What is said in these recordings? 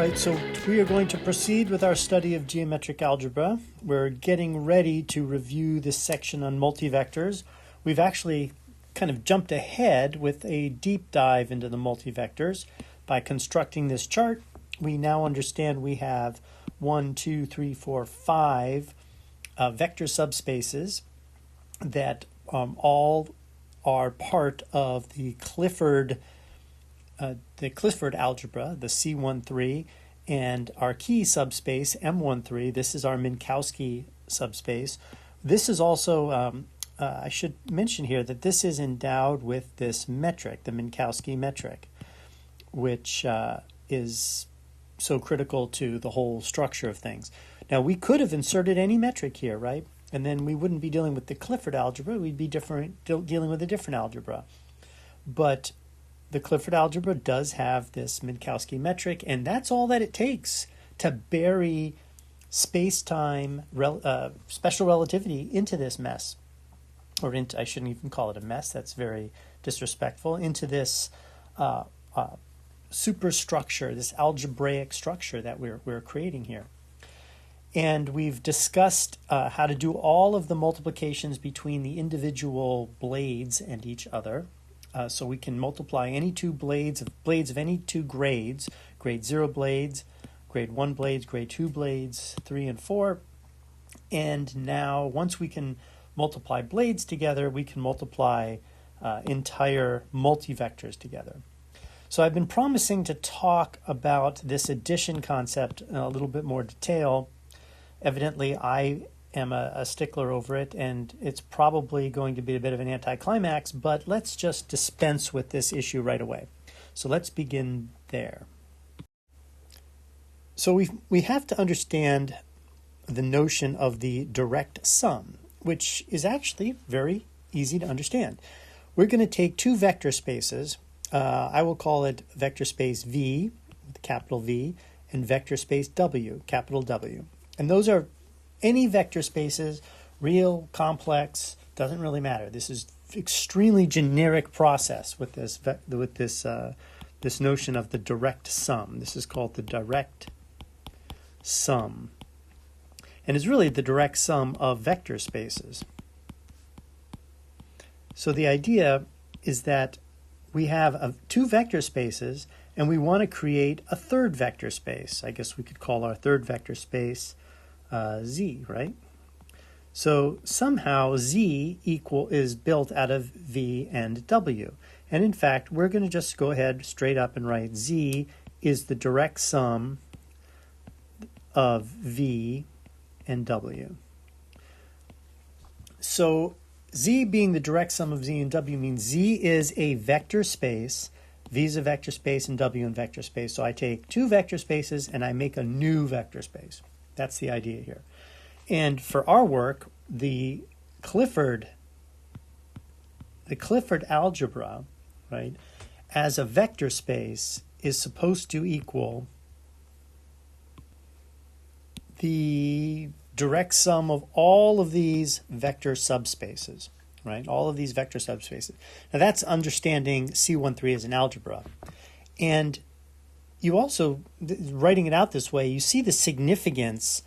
right, so we are going to proceed with our study of geometric algebra. We're getting ready to review this section on multivectors. We've actually kind of jumped ahead with a deep dive into the multivectors. By constructing this chart, we now understand we have 5 vector subspaces that all are part of the Clifford algebra, the C13, and our key subspace, M13. This is our Minkowski subspace. This is also, I should mention here that this is endowed with this metric, the Minkowski metric, which is so critical to the whole structure of things. Now, we could have inserted any metric here, right? And then we wouldn't be dealing with the Clifford algebra. We'd be dealing with a different algebra. But the Clifford algebra does have this Minkowski metric, and that's all that it takes to bury space-time special relativity into this mess. Or into, I shouldn't even call it a mess, that's very disrespectful, into this superstructure, this algebraic structure that we're creating here. And we've discussed how to do all of the multiplications between the individual blades and each other. So we can multiply any two blades of any two grades, grade 0 blades, grade 1 blades, grade 2 blades, 3 and 4. And now once we can multiply blades together, we can multiply entire multivectors together. So I've been promising to talk about this addition concept in a little bit more detail. Evidently, I am a stickler over it, and it's probably going to be a bit of an anticlimax, but let's just dispense with this issue right away. So let's begin there. So we have to understand the notion of the direct sum, which is actually very easy to understand. We're going to take two vector spaces. I will call it vector space V, with capital V, and vector space W, capital W. And those are any vector spaces, real, complex, doesn't really matter. This is extremely generic process with this notion of the direct sum. This is called the direct sum. And it's really the direct sum of vector spaces. So the idea is that we have two vector spaces and we want to create a third vector space. I guess we could call our third vector space Z, right? So somehow Z is built out of V and W. And in fact, we're going to just go ahead straight up and write Z is the direct sum of V and W. So Z being the direct sum of Z and W means Z is a vector space, V is a vector space, and W in vector space. So I take two vector spaces and I make a new vector space. That's the idea here. And for our work, the Clifford algebra, right, as a vector space is supposed to equal the direct sum of all of these vector subspaces, right? All of these vector subspaces. Now that's understanding C13 as an algebra. And you also, writing it out this way, you see the significance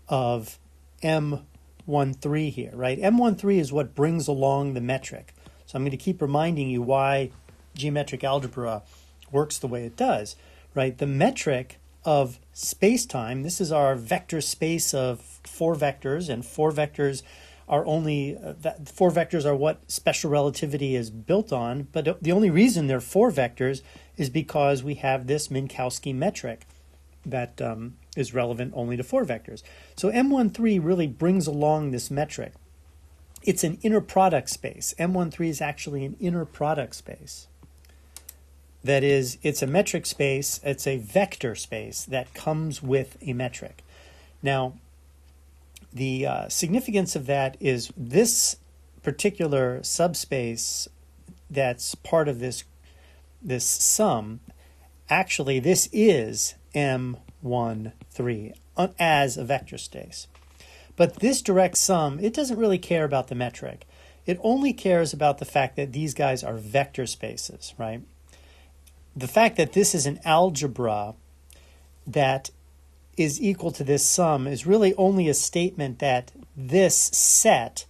of M13 here, right? M13 is what brings along the metric. So I'm going to keep reminding you why geometric algebra works the way it does, right? The metric of space-time, this is our vector space of 4 vectors, and 4 vectors are only, 4 vectors are what special relativity is built on, but the only reason they're 4 vectors is because we have this Minkowski metric that is relevant only to 4 vectors. So M13 really brings along this metric. It's an inner product space. M13 is actually an inner product space. That is, it's a metric space, it's a vector space that comes with a metric. Now, the significance of that is this particular subspace that's part of this sum, actually this is M13 as a vector space. But this direct sum, it doesn't really care about the metric. It only cares about the fact that these guys are vector spaces, right? The fact that this is an algebra that is equal to this sum is really only a statement that this set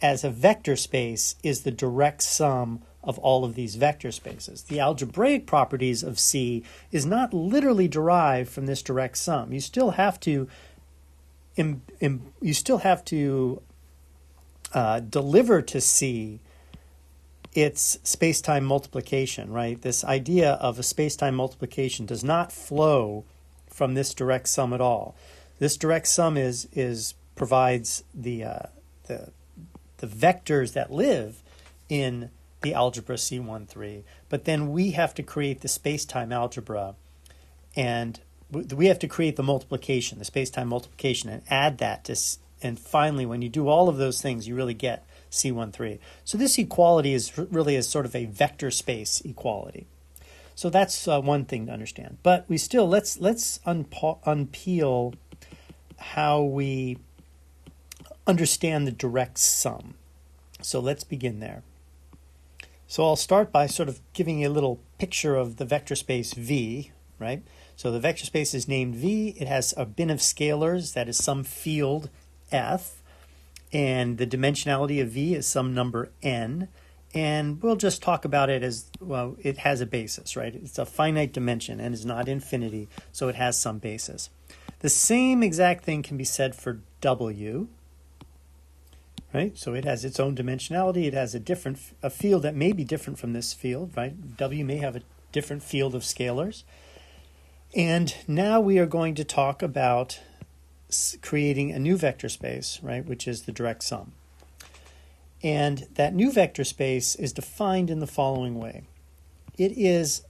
as a vector space is the direct sum of all of these vector spaces. The algebraic properties of C is not literally derived from this direct sum. You still have to deliver to C its space-time multiplication, right? This idea of a space-time multiplication does not flow from this direct sum at all. This direct sum provides the vectors that live in the algebra C13, but then we have to create the space-time algebra, and we have to create the multiplication, the space-time multiplication, and add that to, and finally, when you do all of those things, you really get C13. So this equality is really is sort of a vector space equality. So that's one thing to understand. But we still, let's unpeel how we understand the direct sum. So let's begin there. So I'll start by sort of giving you a little picture of the vector space V, right? So the vector space is named V. It has a bin of scalars that is some field F, and the dimensionality of V is some number N. And we'll just talk about it as, well, it has a basis, right? It's a finite dimension and is not infinity, so it has some basis. The same exact thing can be said for W, right? So it has its own dimensionality. It has a field that may be different from this field, right? W may have a different field of scalars. And now we are going to talk about creating a new vector space, right, which is the direct sum. And that new vector space is defined in the following way. It is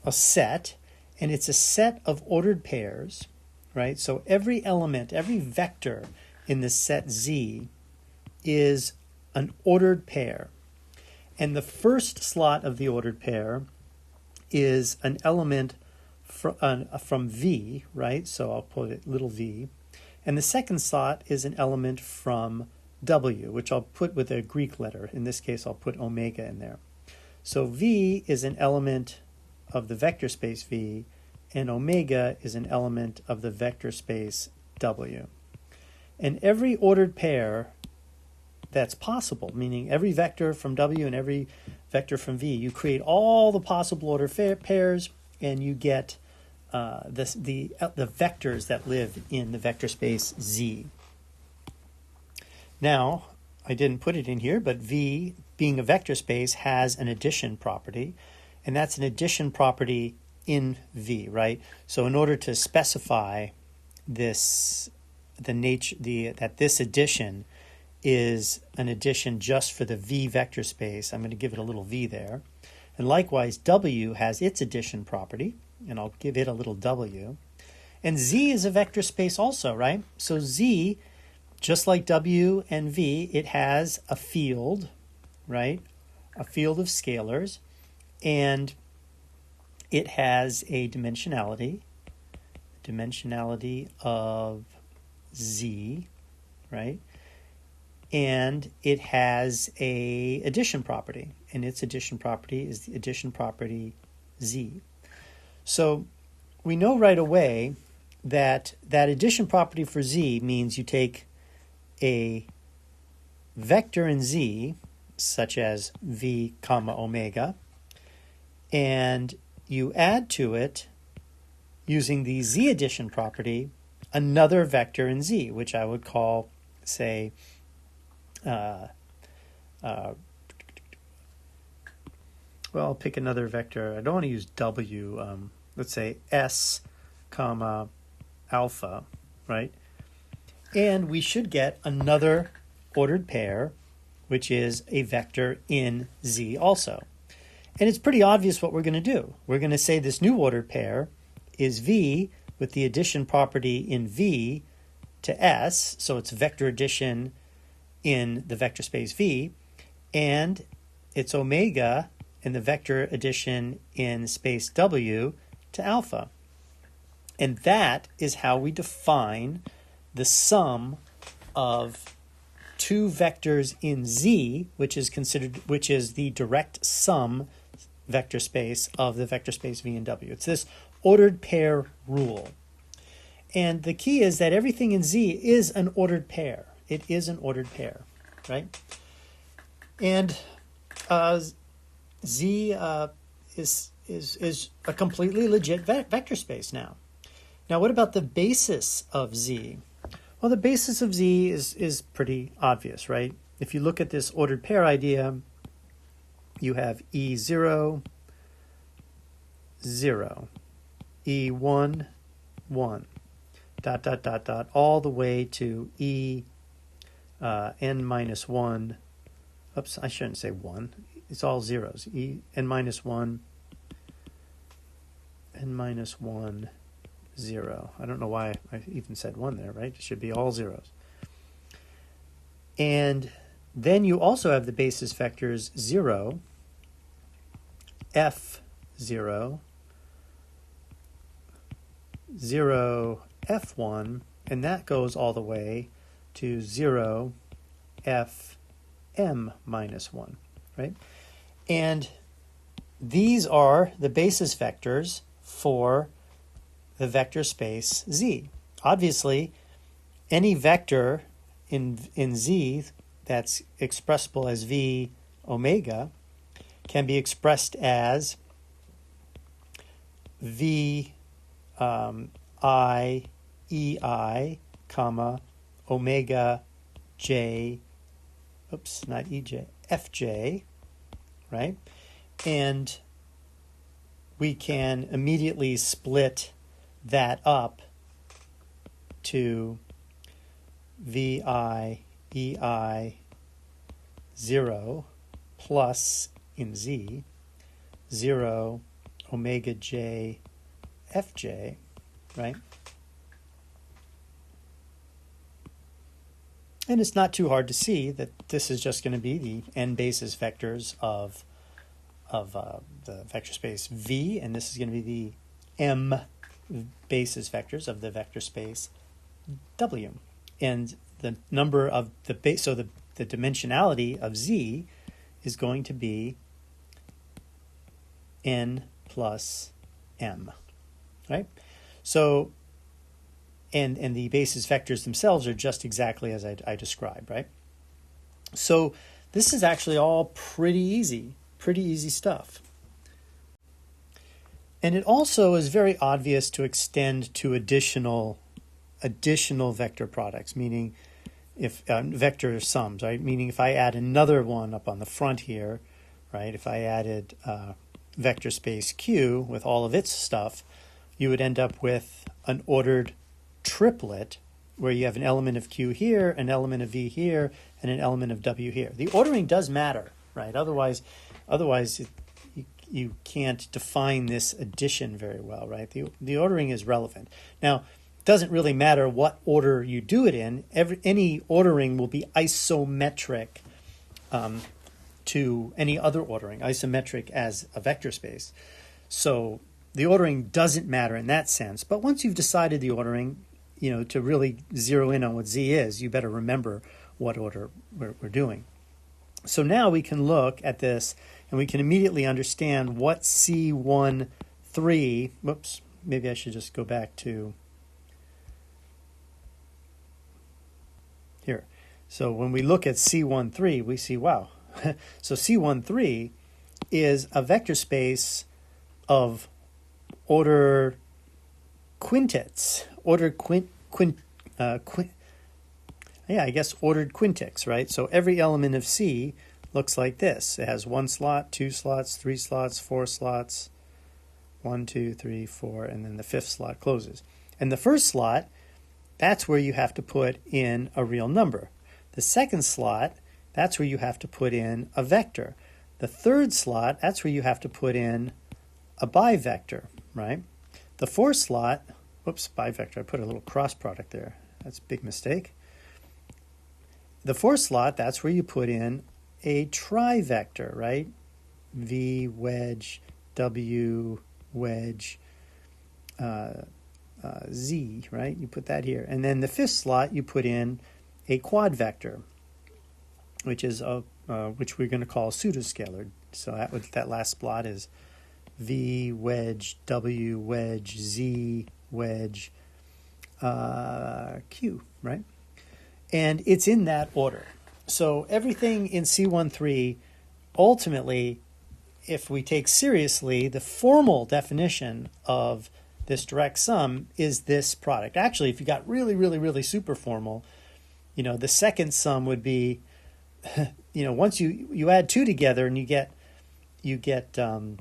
a set, and it's a set of ordered pairs, right? So every element, every vector in the set Z is an ordered pair. And the first slot of the ordered pair is an element from V, right? So I'll put it little v. And the second slot is an element from W, which I'll put with a Greek letter. In this case, I'll put omega in there. So V is an element of the vector space V, and omega is an element of the vector space W. And every ordered pair that's possible, meaning every vector from W and every vector from V, you create all the possible ordered pairs, and you get the vectors that live in the vector space Z. Now, I didn't put it in here, but V, being a vector space, has an addition property, and that's an addition property in V, right? So in order to specify this, that this addition is an addition just for the V vector space, I'm going to give it a little v there. And likewise, W has its addition property, and I'll give it a little w. And Z is a vector space also, right? So Z, just like W and V, it has a field, right? A field of scalars, and it has a dimensionality of Z, right? And it has a addition property, and its addition property is the addition property Z. So we know right away that that addition property for Z means you take a vector in Z, such as V comma omega, and you add to it, using the Z addition property, another vector in Z, which I would call, say, well, I'll pick another vector. I don't want to use W. Let's say S comma alpha, right? And we should get another ordered pair, which is a vector in Z also. And it's pretty obvious what we're going to do. We're going to say this new ordered pair is V with the addition property in V to S, so it's vector addition in the vector space V, and it's omega in the vector addition in space W to alpha. And that is how we define the sum of two vectors in Z, which is the direct sum vector space of the vector space V and W. It's this ordered pair rule. And the key is that everything in Z is an ordered pair. It is an ordered pair, right? And Z is a completely legit vector space now. Now, what about the basis of Z? Well, the basis of Z is pretty obvious, right? If you look at this ordered pair idea, you have E0, 0, E1, 1, dot, dot, dot, dot, all the way to n minus 1. Oops, I shouldn't say 1. It's all zeros. N minus 1, n minus 1, 0. I don't know why I even said 1 there, right? It should be all zeros. And then you also have the basis vectors 0, F0, 0, F1, and that goes all the way to 0, Fm minus 1, right? And these are the basis vectors for the vector space Z. Obviously, any vector in Z that's expressible as V omega can be expressed as V I EI, comma, omega J, oops, not EJ, FJ, right? And we can immediately split that up to VI EI 0 plus in Z 0 omega J FJ, right? And it's not too hard to see that this is just going to be the n basis vectors of the vector space V, and this is going to be the m basis vectors of the vector space W. And the number of the base, so the dimensionality of Z is going to be n plus m, right? So, and the basis vectors themselves are just exactly as I described, right? So this is actually all pretty easy stuff. And it also is very obvious to extend to additional vector products, meaning if vector sums, right? Meaning if I add another one up on the front here, right? If I added vector space Q with all of its stuff, you would end up with an ordered triplet where you have an element of Q here, an element of V here, and an element of W here. The ordering does matter, right? Otherwise you can't define this addition very well, right? The ordering is relevant. Now, it doesn't really matter what order you do it in. Any ordering will be isometric to any other ordering, isometric as a vector space. So the ordering doesn't matter in that sense. But once you've decided the ordering, to really zero in on what Z is, you better remember what order we're doing. So now we can look at this and we can immediately understand what C13, whoops, maybe I should just go back to here. So when we look at C13, we see, wow. So C13 is a vector space of order quintets, ordered ordered quintics, right? So every element of C looks like this. It has 1 slot, 2 slots, 3 slots, 4 slots, 1, 2, 3, 4, and then the 5th slot closes. And the first slot, that's where you have to put in a real number. The second slot, that's where you have to put in a vector. The third slot, that's where you have to put in a bivector, right? The fourth slot, whoops, bivector, I put a little cross product there. That's a big mistake. The fourth slot, that's where you put in a trivector, right? V wedge, W wedge, Z, right? You put that here. And then the fifth slot, you put in a quad vector, which is which we're going to call a pseudoscalar. So that last slot is V wedge W wedge Z wedge Q, right? And it's in that order. So everything in C13, ultimately, if we take seriously the formal definition of this direct sum, is this product. Actually, if you got really, really, really super formal, the second sum would be, once you add two together and you get a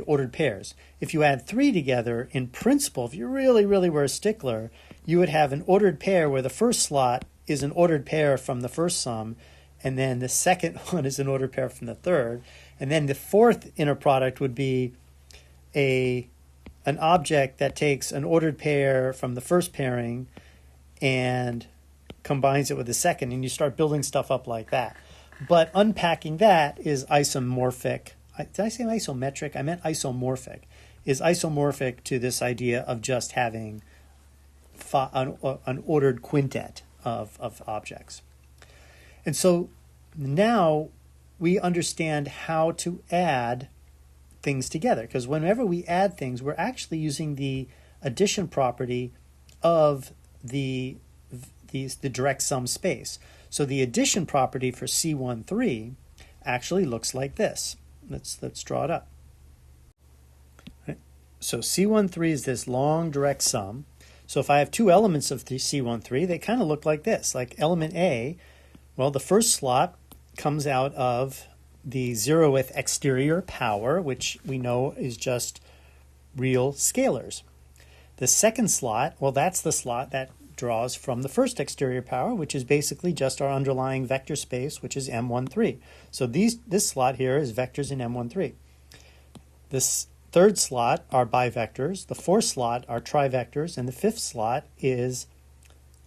ordered pairs. If you add three together, in principle, if you really, really were a stickler, you would have an ordered pair where the first slot is an ordered pair from the first sum, and then the second one is an ordered pair from the third, and then the fourth inner product would be an object that takes an ordered pair from the first pairing and combines it with the second, and you start building stuff up like that. But unpacking that is isomorphic. Did I say isometric? I meant isomorphic. Is isomorphic to this idea of just having an ordered quintet of objects. And so now we understand how to add things together, because whenever we add things, we're actually using the addition property of the direct sum space. So the addition property for C13 actually looks like this. Let's draw it up. Right. So C13 is this long direct sum. So if I have two elements of the C13, they kind of look like this. Like element A, well, the first slot comes out of the 0th exterior power, which we know is just real scalars. The second slot, well, that's the slot that draws from the first exterior power, which is basically just our underlying vector space, which is M13. So this slot here is vectors in M13. This third slot are bivectors, the fourth slot are trivectors, and the fifth slot is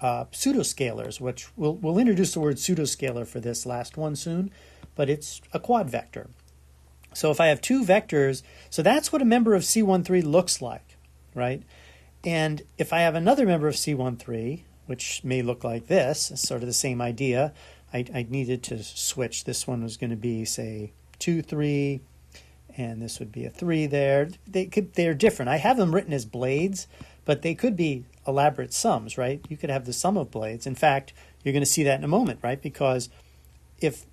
pseudoscalars, which we'll introduce the word pseudoscalar for this last one soon, but it's a quad vector. So if I have two vectors, so that's what a member of C13 looks like, right? And if I have another member of C13, which may look like this, it's sort of the same idea. I needed to switch. This one was going to be, say, 2, 3, and this would be a 3 there. They're different. I have them written as blades, but they could be elaborate sums, right? You could have the sum of blades. In fact, you're going to see that in a moment, right? Because if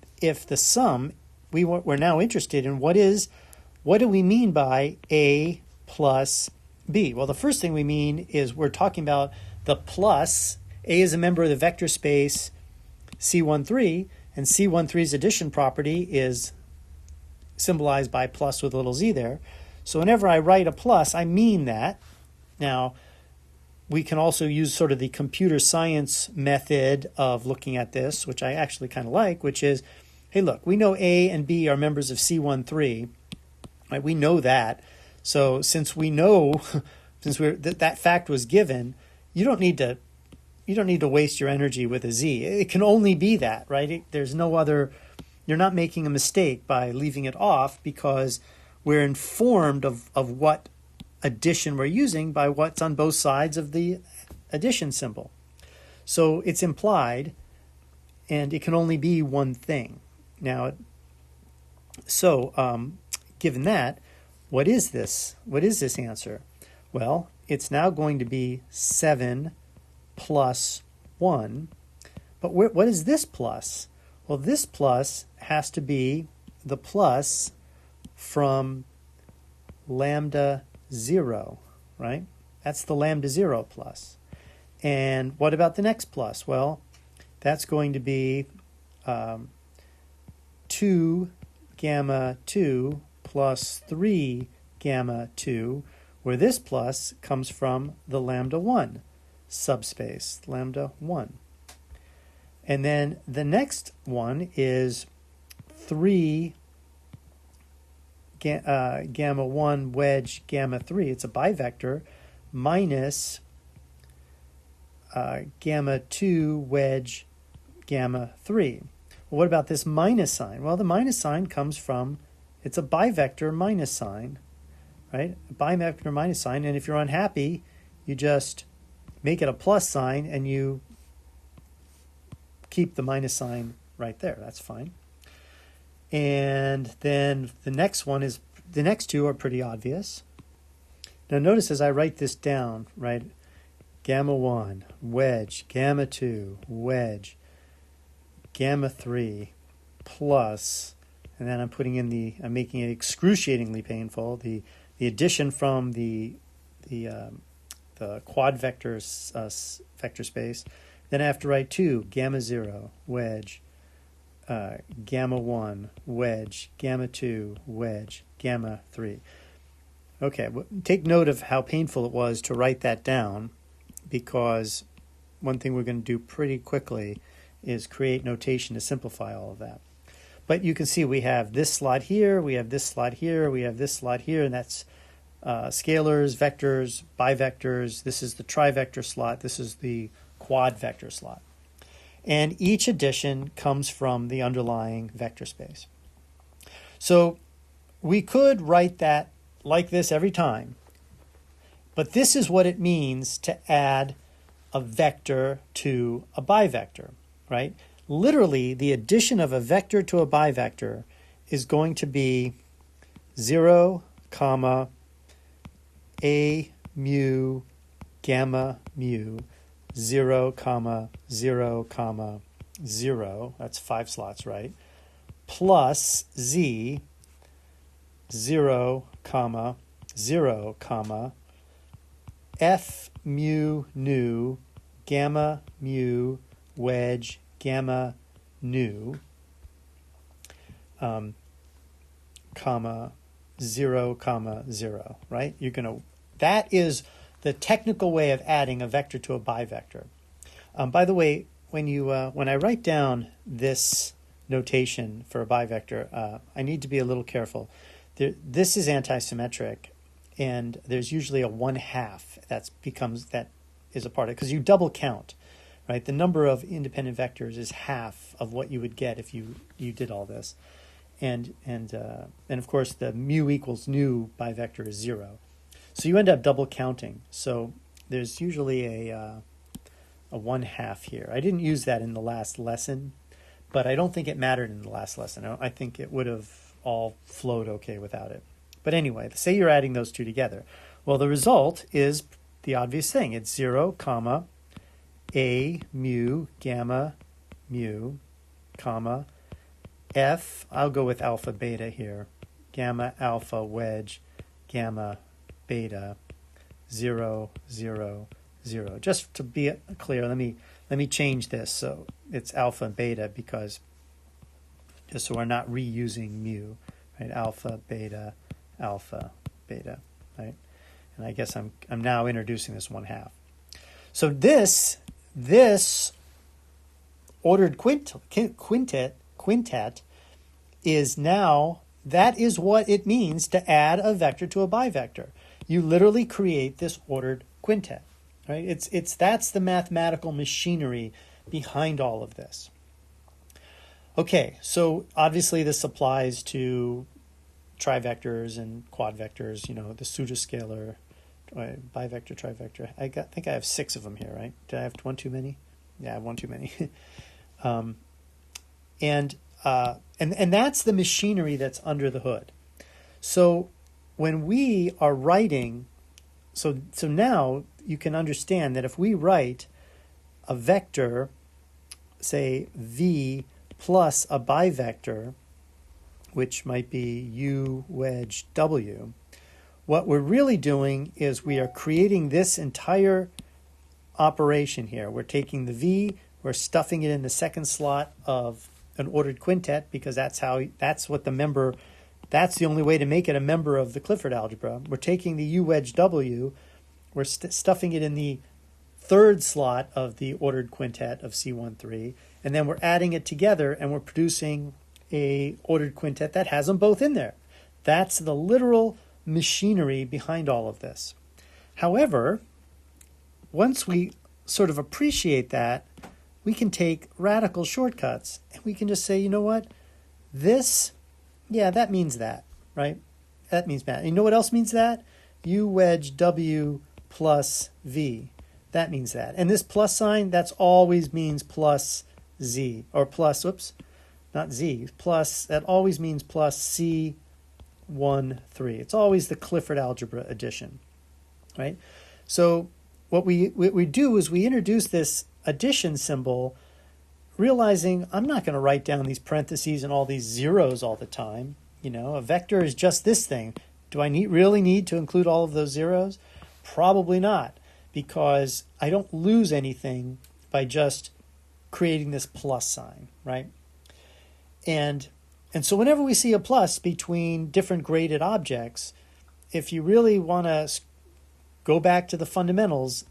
the sum, we're now interested in what do we mean by A plus B? Well, the first thing we mean is we're talking about the plus. A is a member of the vector space C13, and C13's addition property is symbolized by plus with a little z there. So whenever I write a plus, I mean that. Now, we can also use sort of the computer science method of looking at this, which I actually kind of like, which is, hey, look, we know A and B are members of C13, right? We know that. So since we know, that fact was given, you don't need to waste your energy with a z. It can only be that, right? There's no other. You're not making a mistake by leaving it off, because we're informed of what addition we're using by what's on both sides of the addition symbol. So it's implied, and it can only be one thing. Now, so given that, what is this? What is this answer? Well, it's now going to be 7 plus 1. But what is this plus? Well, this plus has to be the plus from lambda 0, right? That's the lambda 0 plus. And what about the next plus? Well, that's going to be 2 gamma 2 plus 3 gamma 2, where this plus comes from the lambda 1 subspace, lambda 1. And then the next one is 3 gamma 1 wedge gamma 3. It's a bivector minus gamma 2 wedge gamma 3. Well, what about this minus sign? Well, the minus sign comes from, it's a bivector minus sign, right? A bivector minus sign, and if you're unhappy, you just make it a plus sign and you keep the minus sign right there. That's fine. And then the next two are pretty obvious. Now notice as I write this down, right? Gamma 1, wedge, gamma 2, wedge, gamma 3, plus, and then I'm making it excruciatingly painful, the addition from the quad vector space. Then I have to write 2, gamma 0, wedge, gamma 1, wedge, gamma 2, wedge, gamma 3. Okay, take note of how painful it was to write that down, because one thing we're going to do pretty quickly is create notation to simplify all of that. But you can see we have this slot here, we have this slot here, we have this slot here, and that's scalars, vectors, bivectors. This is the trivector slot. This is the quad vector slot. And each addition comes from the underlying vector space. So we could write that like this every time, but this is what it means to add a vector to a bivector, right? Literally, the addition of a vector to a bivector is going to be 0, comma, a mu gamma mu 0, comma 0, comma 0. That's 5 slots, right? Plus z 0, comma 0, comma f mu nu gamma mu wedge gamma nu comma 0, comma 0, right? That is the technical way of adding a vector to a bivector. By the way, when I write down this notation for a bivector, I need to be a little careful. This is antisymmetric, and there's usually a 1/2 that is a part of it, because you double count, right? The number of independent vectors is half of what you would get if you did all this. And of course the mu equals nu bivector is 0. So you end up double counting. So there's usually a 1/2 here. I didn't use that in the last lesson, but I don't think it mattered in the last lesson. I think it would have all flowed okay without it. But anyway, say you're adding those two together. Well, the result is the obvious thing. It's 0, comma, a mu gamma mu, comma, f, I'll go with alpha beta here, gamma alpha wedge, gamma beta 0, 0, 0. Just to be clear, let me change this so it's alpha and beta, because just so we're not reusing mu, right? Alpha beta, right? And I guess I'm now introducing this 1/2. So this ordered quintet is now, that is what it means to add a vector to a bivector. You literally create this ordered quintet, right? That's the mathematical machinery behind all of this. Okay, so obviously this applies to trivectors and quad vectors, the pseudoscalar, bivector, trivector. I think I have 6 of them here, right? Did I have one too many? Yeah, I have one too many. And that's the machinery that's under the hood. So when we are writing, so now you can understand that if we write a vector, say v plus a bivector, which might be u wedge w, what we're really doing is we are creating this entire operation here. We're taking the v, we're stuffing it in the second slot of an ordered quintet, because that's the only way to make it a member of the Clifford algebra. We're taking the u wedge w, we're stuffing it in the third slot of the ordered quintet of C13, and then we're adding it together and we're producing a ordered quintet that has them both in there. That's the literal machinery behind all of this. However, once we sort of appreciate that, we can take radical shortcuts and we can just say, you know what, this, yeah, that means that, right? That means that. You know what else means that? U wedge w plus v. That means that. And this plus sign, that's always means plus z, or plus, not Z, plus, that always means plus C1, 3. It's always the Clifford algebra addition, right? So what we do is we introduce this addition symbol, realizing I'm not going to write down these parentheses and all these zeros all the time. You know, a vector is just this thing. Do I really need to include all of those zeros? Probably not, because I don't lose anything by just creating this plus sign, right? And so whenever we see a plus between different graded objects, if you really want to go back to the fundamentals,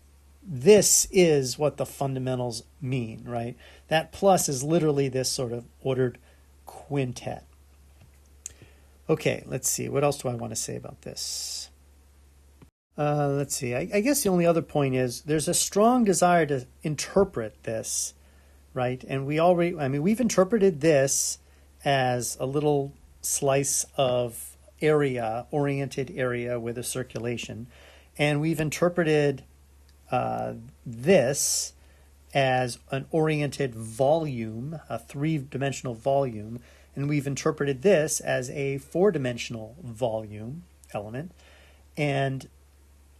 this is what the fundamentals mean, right? That plus is literally this sort of ordered quintet. Okay, let's see. What else do I want to say about this? Let's see. I guess the only other point is there's a strong desire to interpret this, right? And we've interpreted this as a little slice of area, oriented area with a circulation. And we've interpreted this as an oriented volume, a 3-dimensional volume. And we've interpreted this as a 4-dimensional volume element. And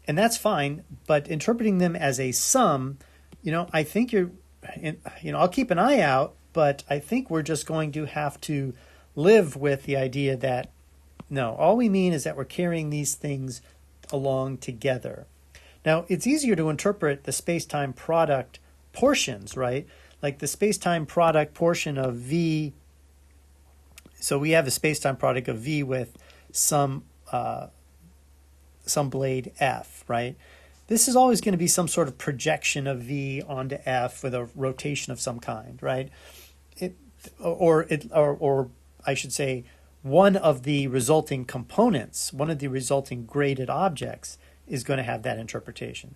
that's fine, but interpreting them as a sum, I think I'll keep an eye out, but I think we're just going to have to live with the idea that, no, all we mean is that we're carrying these things along together. Now, it's easier to interpret the space-time product portions, right? Like the space-time product portion of V. So we have a space-time product of V with some blade F, right? This is always going to be some sort of projection of V onto F with a rotation of some kind, right? Or I should say, one of the resulting components, one of the resulting graded objects is going to have that interpretation.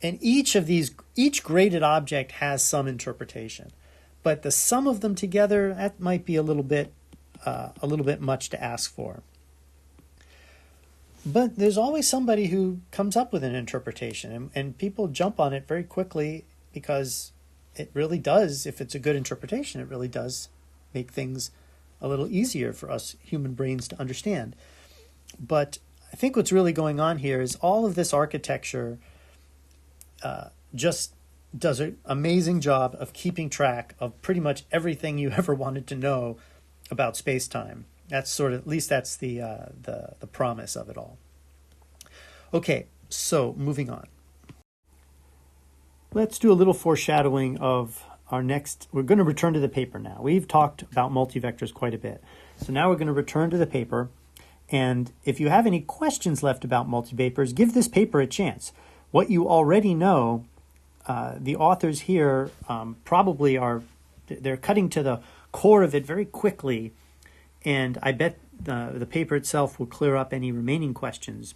And each graded object has some interpretation, but the sum of them together, that might be a little bit much to ask for. But there's always somebody who comes up with an interpretation, and people jump on it very quickly because it really does, if it's a good interpretation, it really does make things a little easier for us human brains to understand. But I think what's really going on here is all of this architecture just does an amazing job of keeping track of pretty much everything you ever wanted to know about space-time. That's at least that's the promise of it all. Okay, so moving on. Let's do a little foreshadowing of our next. We're going to return to the paper now. We've talked about multivectors quite a bit. So now we're going to return to the paper. And if you have any questions left about multivectors, give this paper a chance. What you already know, the authors here probably they're cutting to the core of it very quickly. And I bet the paper itself will clear up any remaining questions.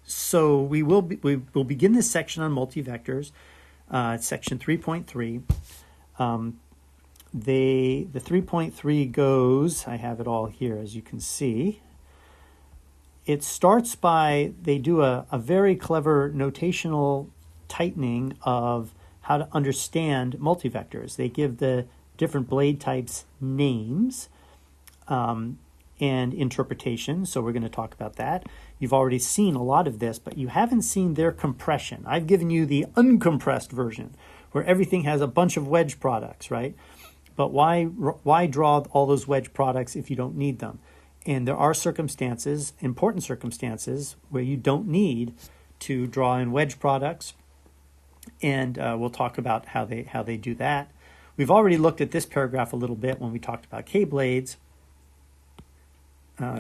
So we will begin this section on multivectors. It's section 3.3. The 3.3 goes, I have it all here as you can see. It starts by, they do a very clever notational tightening of how to understand multivectors. They give the different blade types names and interpretation. So we're going to talk about that. You've already seen a lot of this, but you haven't seen their compression. I've given you the uncompressed version where everything has a bunch of wedge products, right? But why draw all those wedge products if you don't need them? And there are circumstances, important circumstances, where you don't need to draw in wedge products. And we'll talk about how they do that. We've already looked at this paragraph a little bit when we talked about K-blades.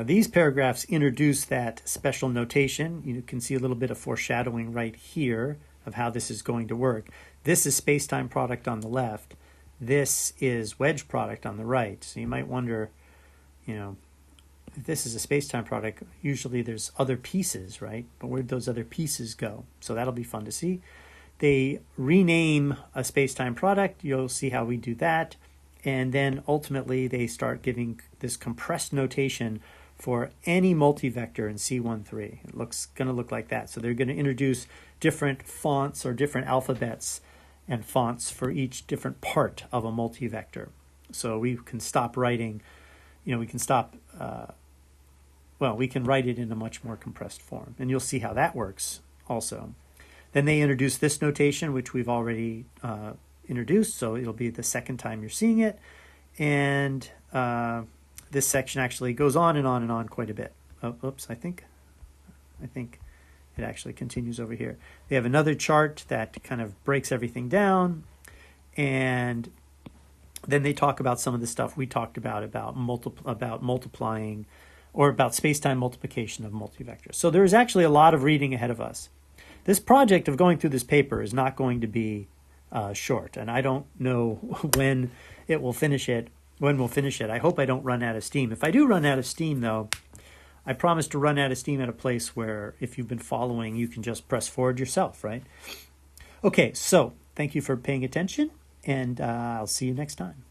These paragraphs introduce that special notation. You can see a little bit of foreshadowing right here of how this is going to work. This is space-time product on the left. This is wedge product on the right. So you might wonder, if this is a space-time product, usually there's other pieces, right? But where'd those other pieces go? So that'll be fun to see. They rename a space-time product. You'll see how we do that. And then ultimately they start giving this compressed notation for any multivector in C13. It going to look like that. So they're going to introduce different fonts or different alphabets and fonts for each different part of a multivector. So we can stop writing, we can stop, we can write it in a much more compressed form. And you'll see how that works also. Then they introduce this notation, which we've already introduced, so it'll be the second time you're seeing it. And this section actually goes on and on and on quite a bit. Oh, oops, I think it actually continues over here. They have another chart that kind of breaks everything down, and then they talk about some of the stuff we talked about multiplying, or about space-time multiplication of multivectors. So there's actually a lot of reading ahead of us. This project of going through this paper is not going to be short, and I don't know when we'll finish it. I hope I don't run out of steam. If I do run out of steam, though, I promise to run out of steam at a place where, if you've been following, you can just press forward yourself, right? Okay, so thank you for paying attention, and I'll see you next time.